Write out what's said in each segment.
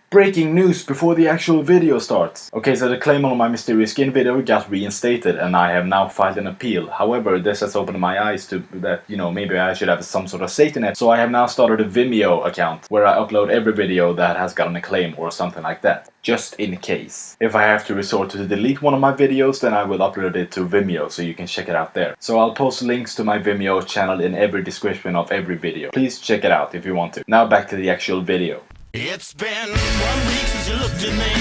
Breaking news before the actual video starts. Okay, so the claim on my mysterious skin video got reinstated and I have now filed an appeal. However, this has opened my eyes to that, maybe I should have some sort of safety net. So I have now started a Vimeo account where I upload every video that has gotten a claim or something like that. Just in case. If I have to resort to delete one of my videos, then I will upload it to Vimeo so you can check it out there. So I'll post links to my Vimeo channel in every description of every video. Please check it out if you want to. Now back to the actual video. It's been 1 week since you looked at me.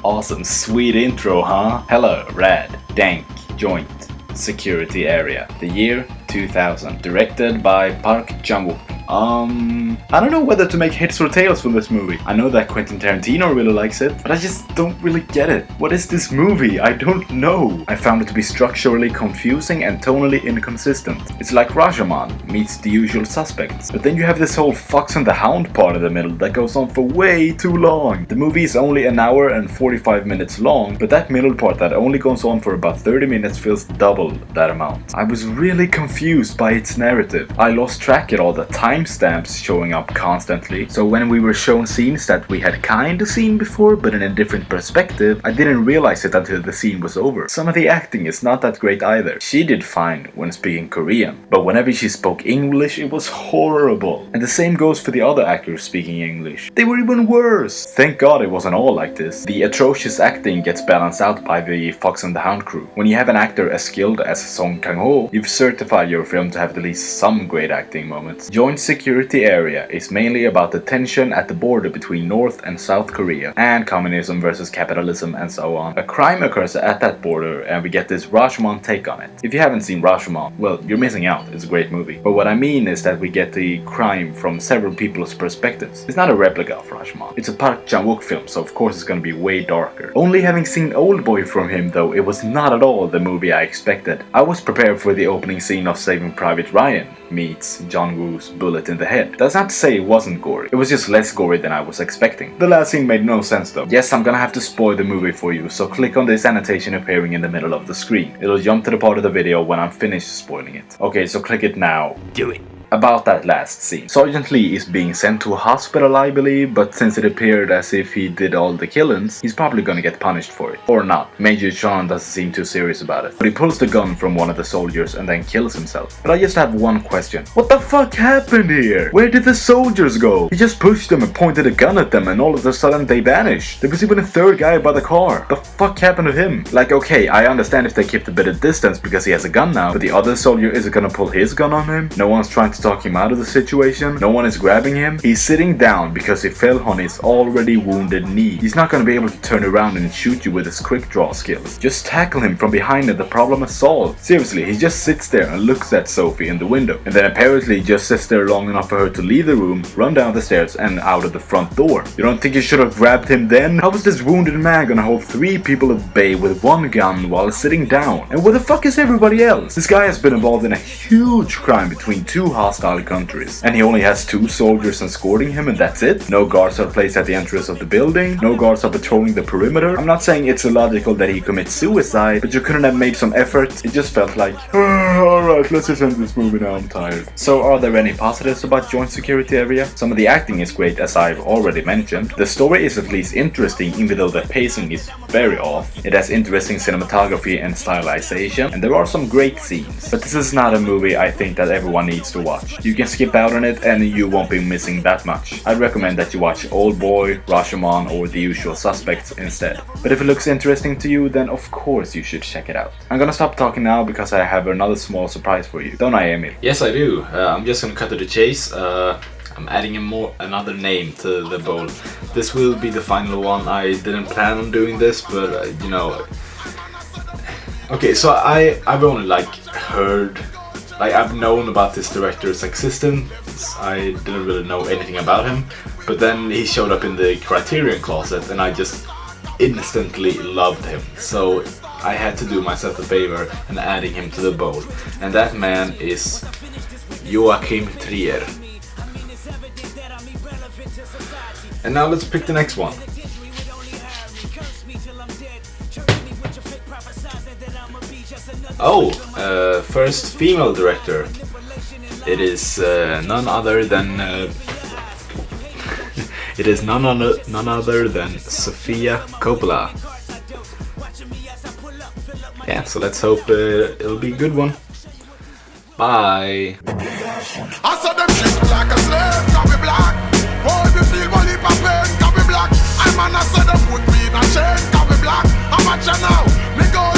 Awesome, sweet intro, huh? Hello, rad, dank, joint, security area. The year 2000. Directed by Chan-Wook. I don't know whether to make heads or tails from this movie. I know that Quentin Tarantino really likes it, but I just don't really get it. What is this movie? I don't know. I found it to be structurally confusing and tonally inconsistent. It's like Rashomon meets The Usual Suspects, but then you have this whole Fox and the Hound part in the middle that goes on for way too long. The movie is only an hour and 45 minutes long, but that middle part that only goes on for about 30 minutes feels double that amount. I was really confused by its narrative. I lost track at all the timestamps showing up constantly, so when we were shown scenes that we had kinda seen before but in a different perspective, I didn't realize it until the scene was over. Some of the acting is not that great either. She did fine when speaking Korean, but whenever she spoke English it was horrible. And the same goes for the other actors speaking English. They were even worse. Thank God it wasn't all like this. The atrocious acting gets balanced out by the Fox and the Hound crew. When you have an actor as skilled as Kang-Ho, you've certified your film to have at least some great acting moments. Joint Security Area is mainly about the tension at the border between North and South Korea, and communism versus capitalism and so on. A crime occurs at that border and we get this Rashomon take on it. If you haven't seen Rashomon, well, you're missing out. It's a great movie. But what I mean is that we get the crime from several people's perspectives. It's not a replica of Rashomon. It's a Park Chan-Wook film, so of course it's gonna be way darker. Only having seen Oldboy from him though, it was not at all the movie I expected. I was prepared for the opening scene of Saving Private Ryan meets John Woo's bullet in the head. That's not to say it wasn't gory. It was just less gory than I was expecting. The last scene made no sense though. Yes, I'm gonna have to spoil the movie for you, so click on this annotation appearing in the middle of the screen. It'll jump to the part of the video when I'm finished spoiling it. Okay, so click it now. Do it. About that last scene. Sergeant Lee is being sent to a hospital, I believe, but since it appeared as if he did all the killings, he's probably gonna get punished for it. Or not. Major Chan doesn't seem too serious about it. But he pulls the gun from one of the soldiers and then kills himself. But I just have one question. What the fuck happened here? Where did the soldiers go? He just pushed them and pointed a gun at them and all of a sudden they vanished. There was even a third guy by the car. The fuck happened to him? Like, okay, I understand if they kept a bit of distance because he has a gun now, but the other soldier isn't gonna pull his gun on him? No one's trying to talk him out of the situation. No one is grabbing him. He's sitting down because he fell on his already wounded knee. He's not gonna be able to turn around and shoot you with his quick draw skills. Just tackle him from behind and the problem is solved. Seriously, he just sits there and looks at Sophie in the window, and then apparently just sits there long enough for her to leave the room, run down the stairs and out of the front door. You don't think you should have grabbed him then? How was this wounded man gonna hold 3 people at bay with 1 gun while sitting down? And where the fuck is everybody else? This guy has been involved in a huge crime between 2 hostile countries, and he only has 2 soldiers escorting him and that's it? No guards are placed at the entrance of the building, no guards are patrolling the perimeter. I'm not saying it's illogical that he commits suicide, but you couldn't have made some effort. It just felt like, alright, let's just end this movie now, I'm tired. So are there any positives about Joint Security Area? Some of the acting is great, as I've already mentioned. The story is at least interesting, even though the pacing is very off. It has interesting cinematography and stylization, and there are some great scenes. But this is not a movie I think that everyone needs to watch. You can skip out on it and you won't be missing that much. I'd recommend that you watch Oldboy, Rashomon or The Usual Suspects instead. But if it looks interesting to you, then of course you should check it out. I'm gonna stop talking now because I have another small surprise for you. Don't I, Emil? Yes, I do. I'm just gonna cut to the chase. I'm adding another name to the bowl. This will be the final one. I didn't plan on doing this, but you know. Okay, so I've only I've known about this director's existence. I didn't really know anything about him, but then he showed up in the Criterion closet and I just instantly loved him. So I had to do myself a favor and adding him to the bowl. And that man is Joachim Trier. And now let's pick the next one. Oh, first female director. It is none other than it is none other than Sofia Coppola. Yeah, so let's hope it'll be a good one. Bye. I saw them shit like a slave, can be black. Oh, if you feel money for pain, can be black. I man, I saw them put me in a chain, can be black. I'm a now, me go